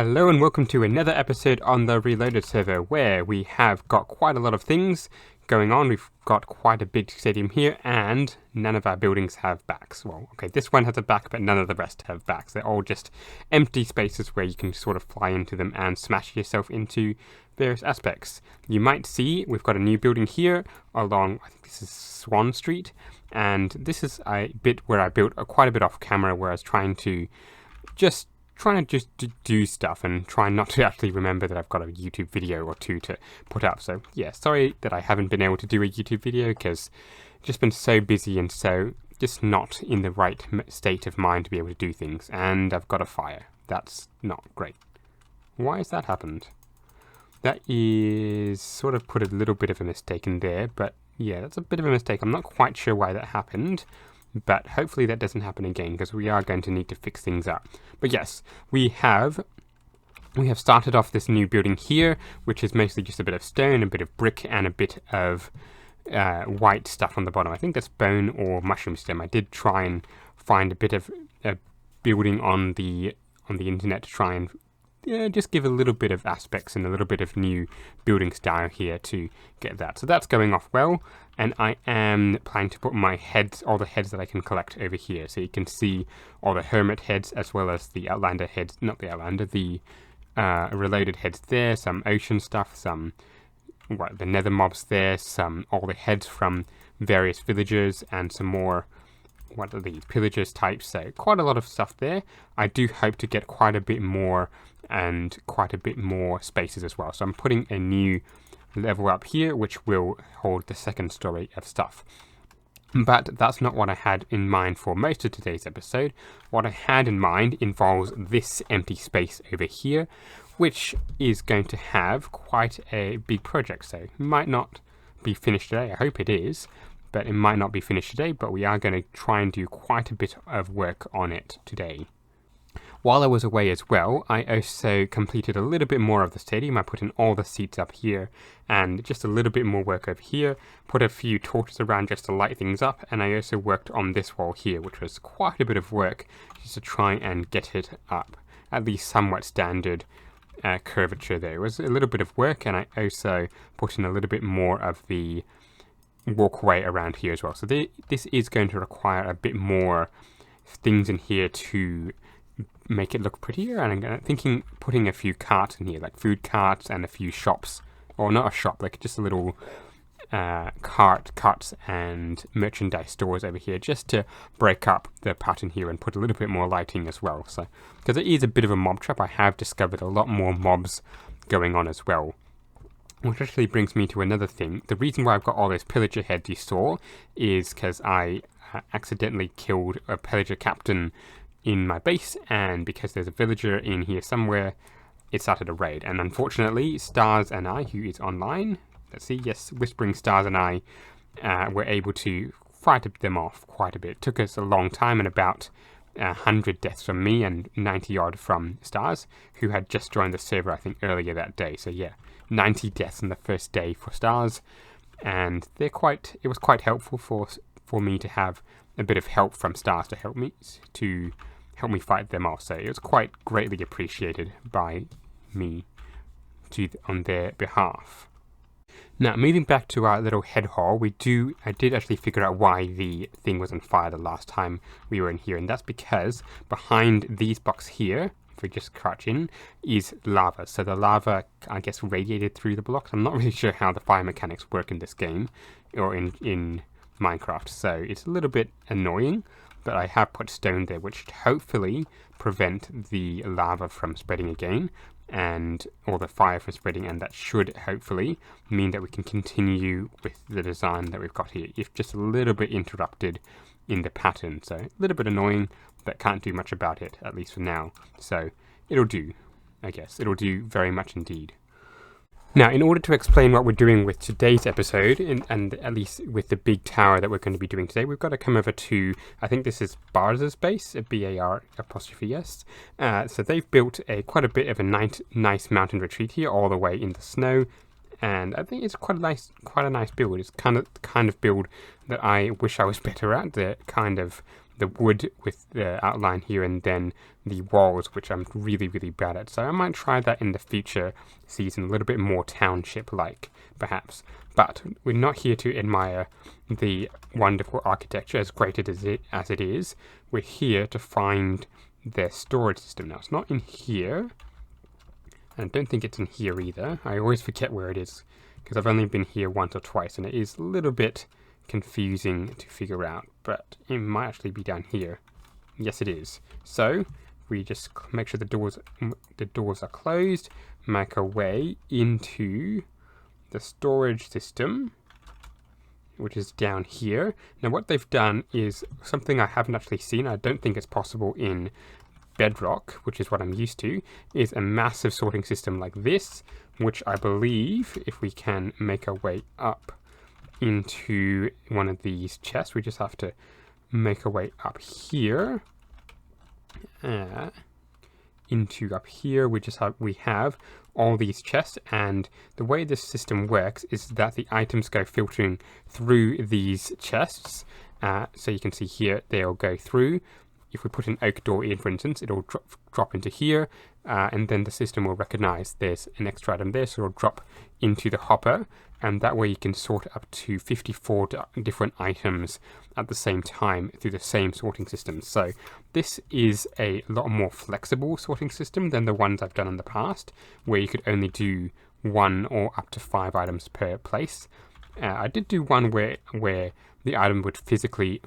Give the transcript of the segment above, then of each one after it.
Hello and welcome to another episode on the Reloaded server, where we have got quite a lot of things going on. We've got quite a big stadium here, and none of our buildings have backs. Well, okay, this one has a back, but none of the rest have backs. They're all just empty spaces where you can sort of fly into them and smash yourself into various aspects. You might see we've got a new building here along, I think this is Swan Street, and this is a bit where I built quite a bit off camera, where I was trying to just do stuff and try not to actually remember that I've got a YouTube video or two to put up. So yeah, sorry that I haven't been able to do a YouTube video, because I've just been so busy and so just not in the right state of mind to be able to do things. And I've got a fire. That's not great. Why has that happened? That is sort of put a little bit of a mistake in there, but yeah, that's a bit of a mistake. I'm not quite sure why that happened, but hopefully that doesn't happen again, because we are going to need to fix things up. But yes, we have started off this new building here, which is mostly just a bit of stone, a bit of brick, and a bit of white stuff on the bottom. I think that's bone or mushroom stem. I did try and find a bit of a building on the internet to try and just give a little bit of aspects and a little bit of new building style here to get that. So that's going off well, and I am planning to put my heads, all the heads that I can collect over here. So you can see all the hermit heads as well as the outlander heads, not the outlander, the reloaded heads there, some ocean stuff, some the nether mobs there, all the heads from various villagers, and some more pillagers types. So quite a lot of stuff there. I do hope to get quite a bit more and quite a bit more spaces as well. So I'm putting a new level up here, which will hold the second story of stuff. But that's not what I had in mind for most of today's episode. What I had in mind involves this empty space over here, which is going to have quite a big project. So it might not be finished today. I hope it is, but it might not be finished today, but we are going to try and do quite a bit of work on it today. While I was away as well, I also completed a little bit more of the stadium. I put in all the seats up here and just a little bit more work over here, put a few torches around just to light things up, and I also worked on this wall here, which was quite a bit of work just to try and get it up, at least somewhat standard curvature there. It was a little bit of work, and I also put in a little bit more of the walkway around here as well. So this is going to require a bit more things in here to make it look prettier, and I'm thinking putting a few carts in here, like food carts and a few shops, or not a shop, like just a little carts and merchandise stores over here, just to break up the pattern here and put a little bit more lighting as well. So because it is a bit of a mob trap, I have discovered a lot more mobs going on as well. Which actually brings me to another thing. The reason why I've got all those pillager heads you saw is because I accidentally killed a pillager captain in my base, and because there's a villager in here somewhere, it started a raid. And unfortunately, Stars and I, who is online, let's see, yes, Whispering Stars and I were able to fight them off quite a bit. It took us a long time, and about 100 deaths from me and 90 odd from Stars, who had just joined the server, I think, earlier that day. So yeah, 90 deaths on the first day for Stars, and it was quite helpful for me to have a bit of help from Stars to help me fight them off. So it was quite greatly appreciated by me on their behalf. Now, moving back to our little head hall, I did actually figure out why the thing was on fire the last time we were in here, and that's because behind these blocks here, if we just crouch in, is lava. So the lava, I guess, radiated through the blocks. I'm not really sure how the fire mechanics work in this game, or in Minecraft, so it's a little bit annoying, but I have put stone there, which should hopefully prevent the lava from spreading again, or the fire from spreading, and that should hopefully mean that we can continue with the design that we've got here, if just a little bit interrupted in the pattern. So a little bit annoying, but can't do much about it, at least for now. So it'll do, I guess. It'll do very much indeed. Now, in order to explain what we're doing with today's episode, and at least with the big tower that we're going to be doing today, we've got to come over to, I think this is Barz's base, B-A-R''S. So they've built quite a bit of a nice mountain retreat here, all the way in the snow, and I think it's quite a nice build. It's kind of build that I wish I was better at, the kind of the wood with the outline here, and then the walls, which I'm really, really bad at. So I might try that in the future season, a little bit more township-like, perhaps. But we're not here to admire the wonderful architecture, as great as it is. We're here to find their storage system. Now, it's not in here. I don't think it's in here either. I always forget where it is, because I've only been here once or twice, and it is a little bit confusing to figure out, but it might actually be down here. Yes, it is. So we just make sure the doors are closed, make our way into the storage system, which is down here. Now what they've done is something I haven't actually seen. I don't think it's possible in Bedrock, which is what I'm used to, is a massive sorting system like this, which I believe if we can make our way up into one of these chests, we just have to make our way up here, into up here. We have all these chests, and the way this system works is that the items go filtering through these chests. So you can see here they'll go through. If we put an oak door in, for instance, it'll drop into here, and then the system will recognize there's an extra item there, so it'll drop into the hopper, and that way you can sort up to 54 different items at the same time through the same sorting system. So this is a lot more flexible sorting system than the ones I've done in the past, where you could only do 1 or up to 5 items per place. I did do one where the item would physically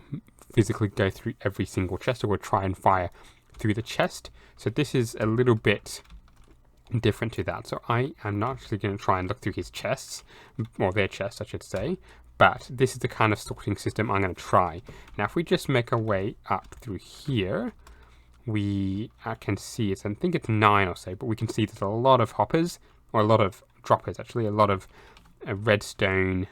go through every single chest, or would try and fire through the chest. So this is a little bit different to that. So I am not actually going to try and look through his chests, or their chests I should say, but this is the kind of sorting system I'm going to try. Now if we just make our way up through here, we can see I think it's 9 or so, but we can see there's a lot of hoppers, or a lot of droppers actually, a lot of redstone,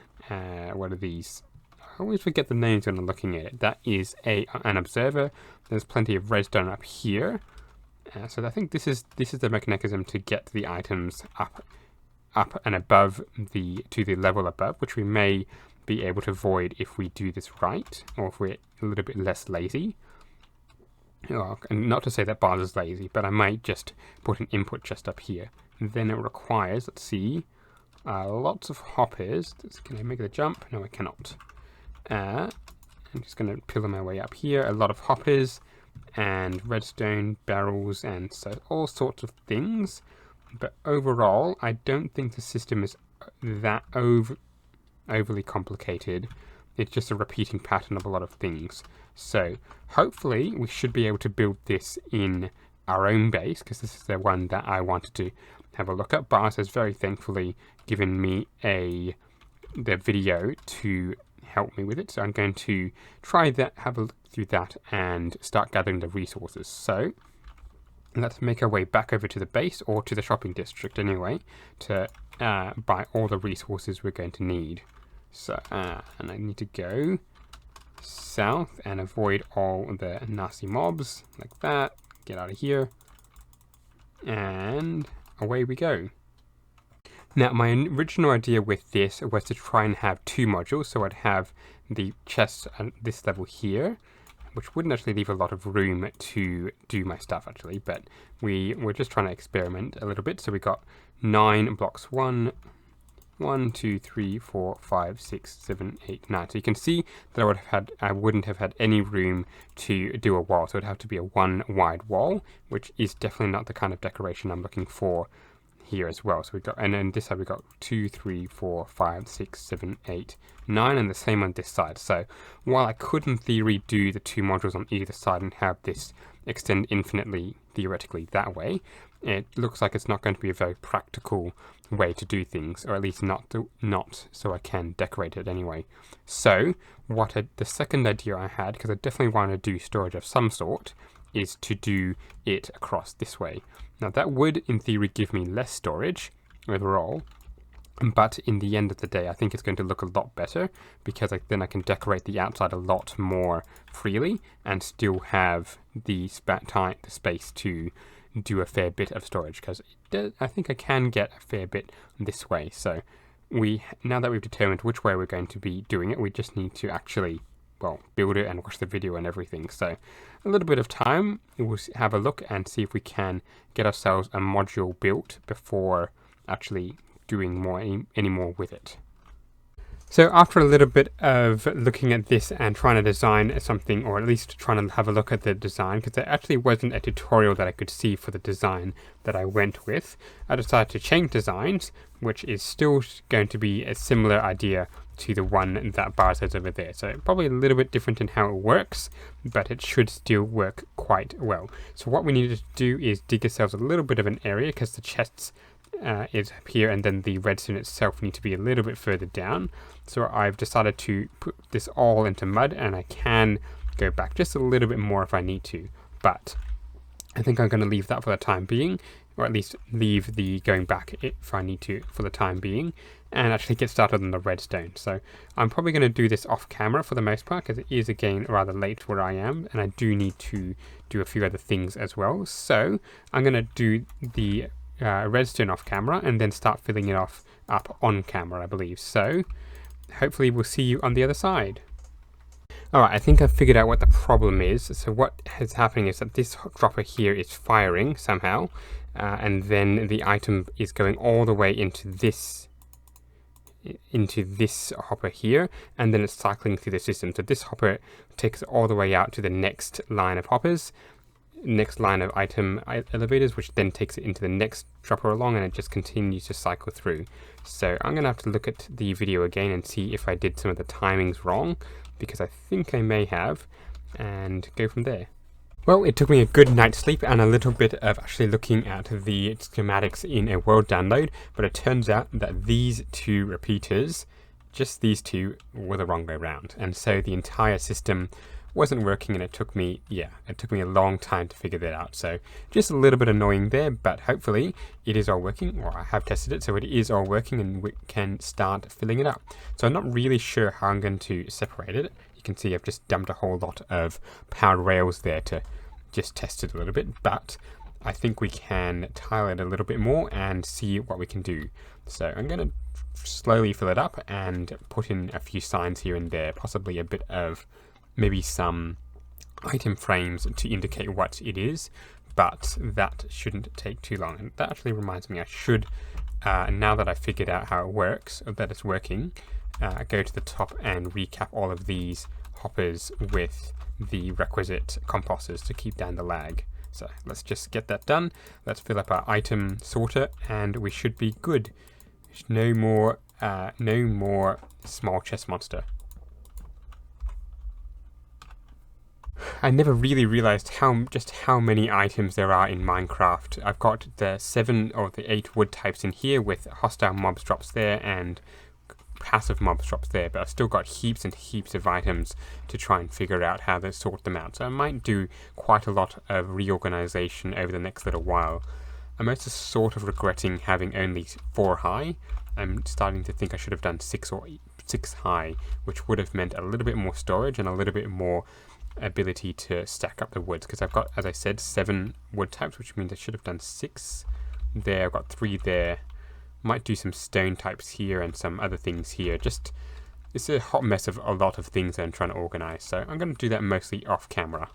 what are these? I always forget the names when I'm looking at it. That is an observer. There's plenty of redstone up here. So I think this is the mechanism to get the items up and above to the level above, which we may be able to avoid if we do this right, or if we're a little bit less lazy. Well, and not to say that Bars is lazy, but I might just put an input just up here. And then it requires, let's see, lots of hoppers. Can I make the jump? No, I cannot. I'm just going to pillar my way up here. A lot of hoppers and redstone barrels and so all sorts of things. But overall, I don't think the system is that overly complicated. It's just a repeating pattern of a lot of things. So hopefully we should be able to build this in our own base, because this is the one that I wanted to have a look at. Bars has very thankfully given me the video to help me with it, so I'm going to try that, have a look through that, and start gathering the resources. So let's make our way back over to the base, or to the shopping district anyway, to buy all the resources we're going to need. So and I need to go south and avoid all the nasty mobs like that. Get out of here, and away we go. Now, my original idea with this was to try and have 2 modules, so I'd have the chest at this level here, which wouldn't actually leave a lot of room to do my stuff actually, but we're just trying to experiment a little bit. So we got 9 blocks, 1, 2, 3, 4, 5, 6, 7, 8, 9. So you can see that I wouldn't have had any room to do a wall, so it'd have to be a 1 wide wall, which is definitely not the kind of decoration I'm looking for here as well. So we got, and then this side we got 2, 3, 4, 5, 6, 7, 8, 9, and the same on this side. So while I could in theory do the 2 modules on either side and have this extend infinitely theoretically that way, it looks like it's not going to be a very practical way to do things, or at least not so I can decorate it anyway. So the second idea I had, because I definitely want to do storage of some sort, is to do it across this way. Now that would in theory give me less storage overall, but in the end of the day I think it's going to look a lot better, because then I can decorate the outside a lot more freely and still have the space to do a fair bit of storage, because I think I can get a fair bit this way. So now that we've determined which way we're going to be doing it, we just need to actually well, build it and watch the video and everything. So a little bit of time, we'll have a look and see if we can get ourselves a module built before actually doing any more with it. So after a little bit of looking at this and trying to design something, or at least trying to have a look at the design, because there actually wasn't a tutorial that I could see for the design that I went with, I decided to change designs, which is still going to be a similar idea to the one that Bars has over there. So probably a little bit different in how it works, but it should still work quite well. So what we need to do is dig ourselves a little bit of an area, because the chests is up here, and then the redstone itself needs to be a little bit further down. So I've decided to put this all into mud, and I can go back just a little bit more if I need to, but I think I'm going to leave that for the time being, or at least leave the going back if I need to for the time being, and actually get started on the redstone. So I'm probably going to do this off camera for the most part, because it is again rather late where I am, and I do need to do a few other things as well. So I'm going to do the redstone off camera and then start filling it up on camera, I believe. So hopefully we'll see you on the other side. Alright, I think I've figured out what the problem is. So what is happening is that this dropper here is firing somehow, and then the item is going all the way into this hopper here, and then it's cycling through the system. So this hopper takes it all the way out to the next line of hoppers, next line of item elevators, which then takes it into the next dropper along, and it just continues to cycle through. So I'm gonna have to look at the video again and see if I did some of the timings wrong, because I think I may have, and go from there. Well, it took me a good night's sleep and a little bit of actually looking at the schematics in a world download, but it turns out that these two repeaters, just these two, were the wrong way around, and so the entire system wasn't working, and it took me a long time to figure that out. So just a little bit annoying there, but hopefully it is all working, or I have tested it, so it is all working, and we can start filling it up. So I'm not really sure how I'm going to separate it. You can see I've just dumped a whole lot of powered rails there to just test it a little bit, but I think we can tile it a little bit more and see what we can do. So I'm going to slowly fill it up and put in a few signs here and there, possibly a bit of maybe some item frames to indicate what it is, but that shouldn't take too long. And that actually reminds me, I should, now that I figured out how it works, or that it's working, go to the top and recap all of these hoppers with the requisite composters to keep down the lag. So let's just get that done. Let's fill up our item sorter, and we should be good. No more small chest monster. I never really realized just how many items there are in Minecraft. I've got the 7 or the 8 wood types in here with hostile mobs drops there and passive mobs drops there, but I've still got heaps and heaps of items to try and figure out how to sort them out. So I might do quite a lot of reorganization over the next little while. I'm also sort of regretting having only 4 high. I'm starting to think I should have done 6 high, which would have meant a little bit more storage and a little bit more ability to stack up the woods, because I've got, as I said, 7 wood types, which means I should have done 6 there. I've got 3 there. Might do some stone types here and some other things here. Just, it's a hot mess of a lot of things that I'm trying to organize, so I'm going to do that mostly off camera.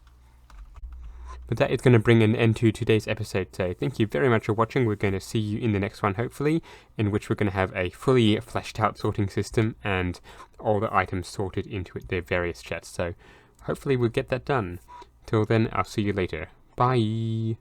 But that is going to bring an end to today's episode, so thank you very much for watching. We're going to see you in the next one, hopefully, in which we're going to have a fully fleshed out sorting system and all the items sorted into their various chests. So hopefully we'll get that done. Till then, I'll see you later. Bye!